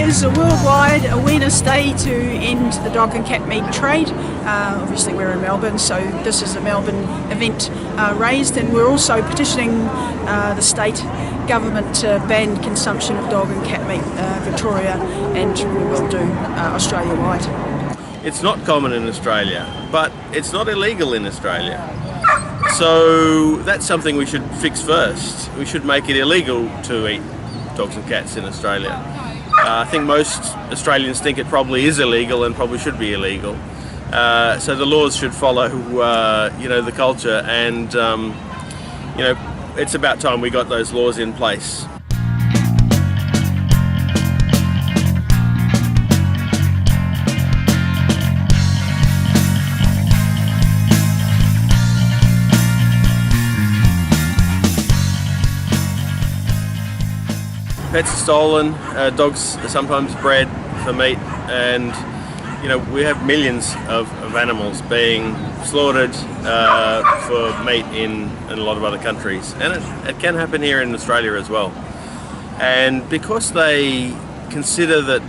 is a worldwide awareness day to end the dog and cat meat trade. Obviously we're in Melbourne, so this is a Melbourne event raised, and we're also petitioning the state government to ban consumption of dog and cat meat, Victoria, and we will do Australia-wide. It's not common in Australia, but it's not illegal in Australia. So that's something we should fix first. We should make it illegal to eat dogs and cats in Australia. I think most Australians think it probably is illegal and probably should be illegal. So the laws should follow, the culture, and it's about time we got those laws in place. Pets are stolen, dogs are sometimes bred for meat, and we have millions of animals being slaughtered for meat in a lot of other countries, and it can happen here in Australia as well. And because they consider that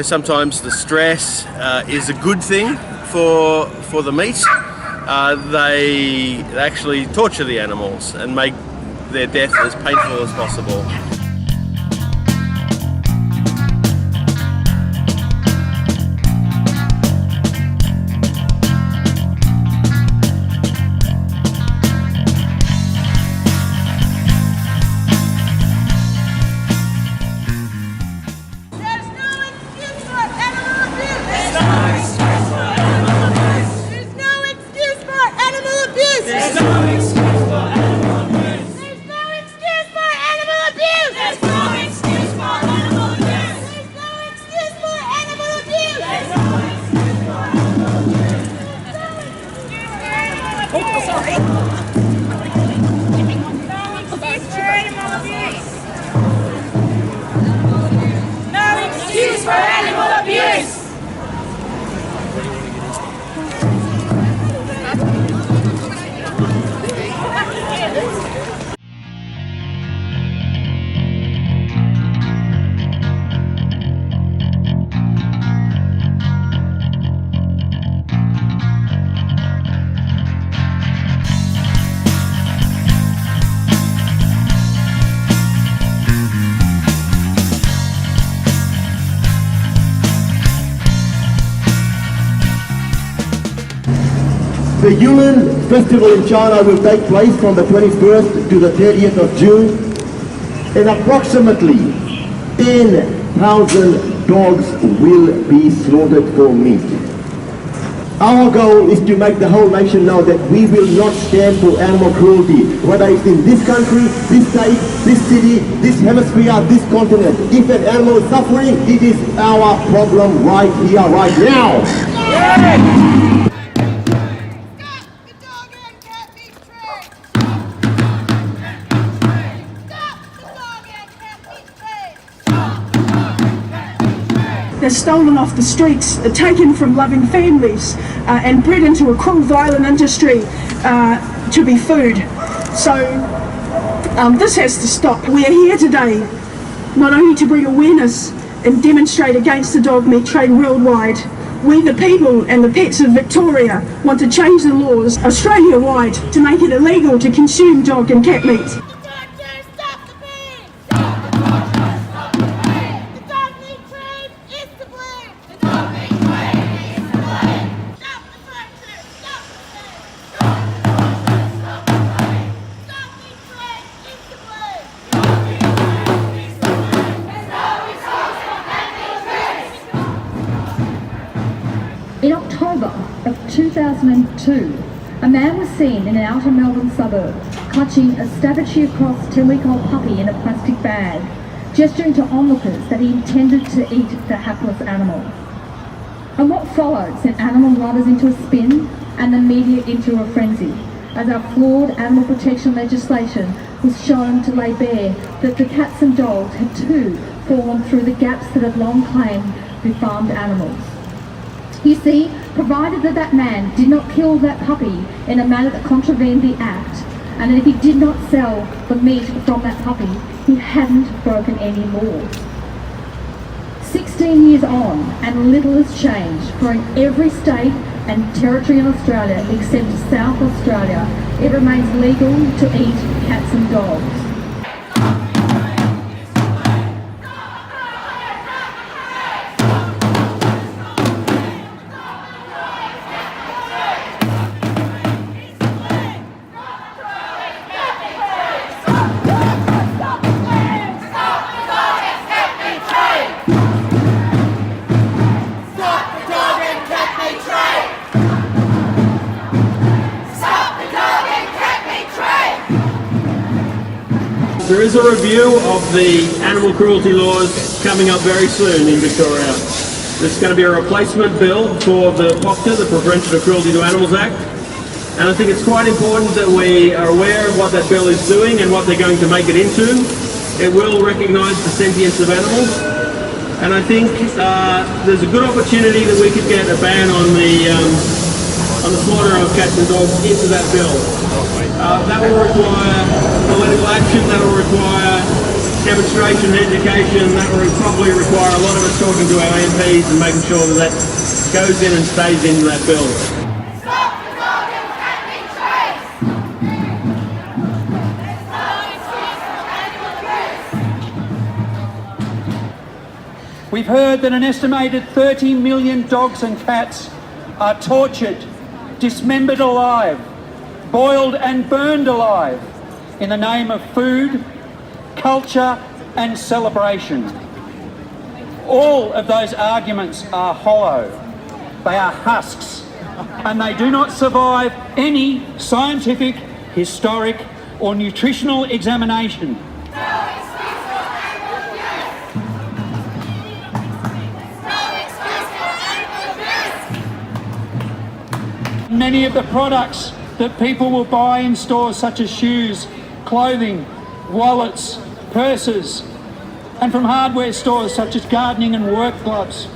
sometimes the stress is a good thing for the meat, they actually torture the animals and make their death as painful as possible. The Yulin Festival in China will take place from the 21st to the 30th of June, and approximately 10,000 dogs will be slaughtered for meat. Our goal is to make the whole nation know that we will not stand for animal cruelty, whether it's in this country, this state, this city, this hemisphere, this continent. If an animal is suffering, it is our problem right here, right now. Yeah. They're stolen off the streets, taken from loving families, and bred into a cruel, violent industry to be food. So this has to stop. We're here today not only to bring awareness and demonstrate against the dog meat trade worldwide. We, the people and the pets of Victoria, want to change the laws Australia-wide to make it illegal to consume dog and cat meat. In October of 2002, a man was seen in an outer Melbourne suburb clutching a Staffordshire-cross 10-week-old puppy in a plastic bag, gesturing to onlookers that he intended to eat the hapless animal. And what followed sent animal lovers into a spin and the media into a frenzy, as our flawed animal protection legislation was shown to lay bare that the cats and dogs had too fallen through the gaps that had long claimed the farmed animals. You see, provided that that man did not kill that puppy in a manner that contravened the Act, and that if he did not sell the meat from that puppy, he hadn't broken any laws. 16 years on, and little has changed, for in every state and territory in Australia except South Australia, it remains legal to eat cats and dogs. There is a review of the animal cruelty laws coming up very soon in Victoria. This is going to be a replacement bill for the POCTA, the Prevention of Cruelty to Animals Act. And I think it's quite important that we are aware of what that bill is doing and what they're going to make it into. It will recognise the sentience of animals. And I think there's a good opportunity that we could get a ban on the slaughter of cats and dogs into that bill. That will require political action, that will require demonstration and education, that will probably require a lot of us talking to our MPs and making sure that that goes in and stays in that bill. Stop the dog and cat meat trade! We've heard that an estimated 30 million dogs and cats are tortured, dismembered alive, boiled and burned alive in the name of food, culture and celebration. All of those arguments are hollow. They are husks, and they do not survive any scientific, historic or nutritional examination. Many of the products that people will buy in stores, such as shoes, clothing, wallets, purses, and from hardware stores such as gardening and work gloves,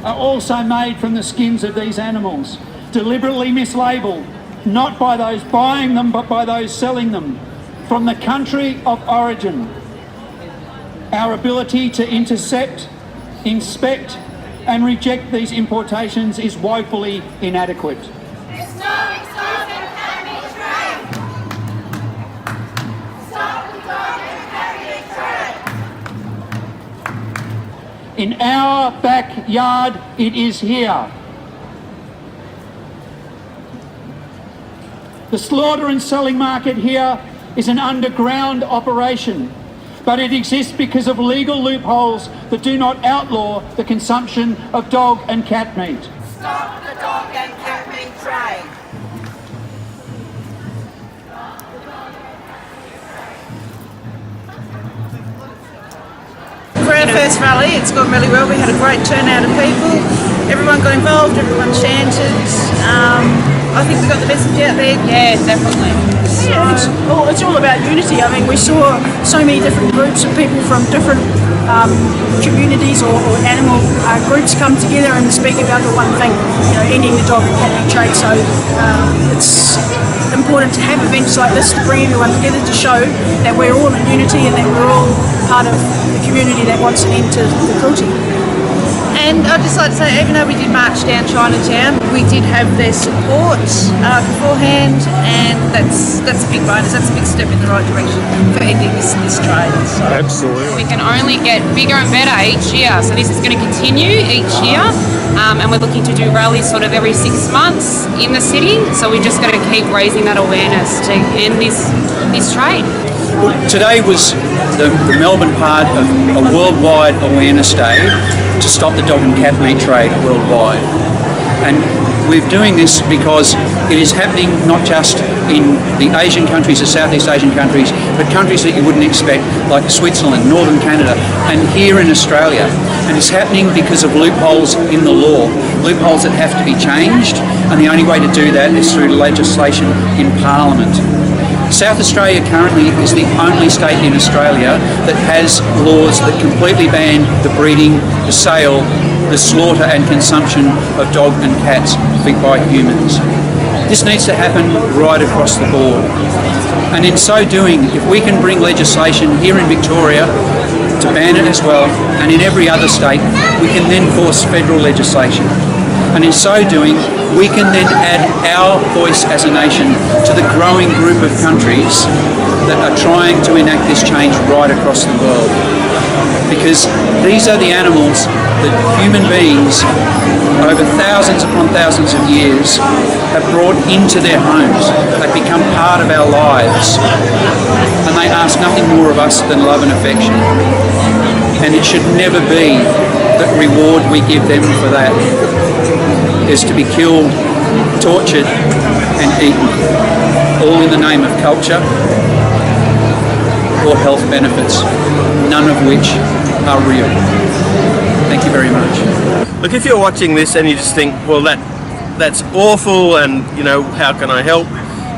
are also made from the skins of these animals, deliberately mislabelled, not by those buying them but by those selling them, from the country of origin. Our ability to intercept, inspect and reject these importations is woefully inadequate. In our backyard, it is here. The slaughter and selling market here is an underground operation, but it exists because of legal loopholes that do not outlaw the consumption of dog and cat meat. Stop the dog and cat meat trade! For our first rally, it's gone really well. We had a great turnout of people. Everyone got involved, everyone chanted. I think we got the message out there. Yeah, definitely. Yeah, it's all about unity. I mean, we saw so many different groups of people from different communities or animal groups come together and speak about the one thing, ending the dog and cat meat trade. So it's important to have events like this to bring everyone together to show that we're all in unity and that we're all part of the community that wants an end to the cruelty. And I'd just like to say, even though we did march down Chinatown, we did have their support beforehand, and that's a big bonus. That's a big step in the right direction for ending this trade. So. Absolutely. We can only get bigger and better each year, so this is going to continue each year, and we're looking to do rallies sort of every 6 months in the city, so we're just going to keep raising that awareness to end this trade. Today was the Melbourne part of a worldwide awareness day to stop the dog and cat meat trade worldwide. And we're doing this because it is happening not just in the Asian countries, the Southeast Asian countries, but countries that you wouldn't expect, like Switzerland, Northern Canada, and here in Australia. And it's happening because of loopholes in the law, loopholes that have to be changed, and the only way to do that is through legislation in Parliament. South Australia currently is the only state in Australia that has laws that completely ban the breeding, the sale, the slaughter and consumption of dog and cats by humans. This needs to happen right across the board. And in so doing, if we can bring legislation here in Victoria to ban it as well, and in every other state, we can then force federal legislation. And in so doing, we can then add our voice as a nation to the growing group of countries that are trying to enact this change right across the world. Because these are the animals that human beings, over thousands upon thousands of years, have brought into their homes. They've become part of our lives. And they ask nothing more of us than love and affection. And it should never be that reward we give them for that is to be killed, tortured and eaten, all in the name of culture or health benefits, none of which are real. Thank you very much. Look, if you're watching this and you just think, well, that's awful, and you know, how can I help?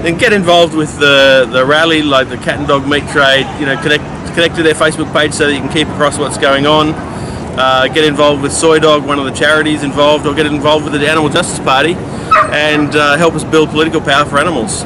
Then get involved with the rally, like the cat and dog meat trade. You know, connect to their Facebook page so that you can keep across what's going on. Get involved with Soy Dog, one of the charities involved, or get involved with the Animal Justice Party, and help us build political power for animals.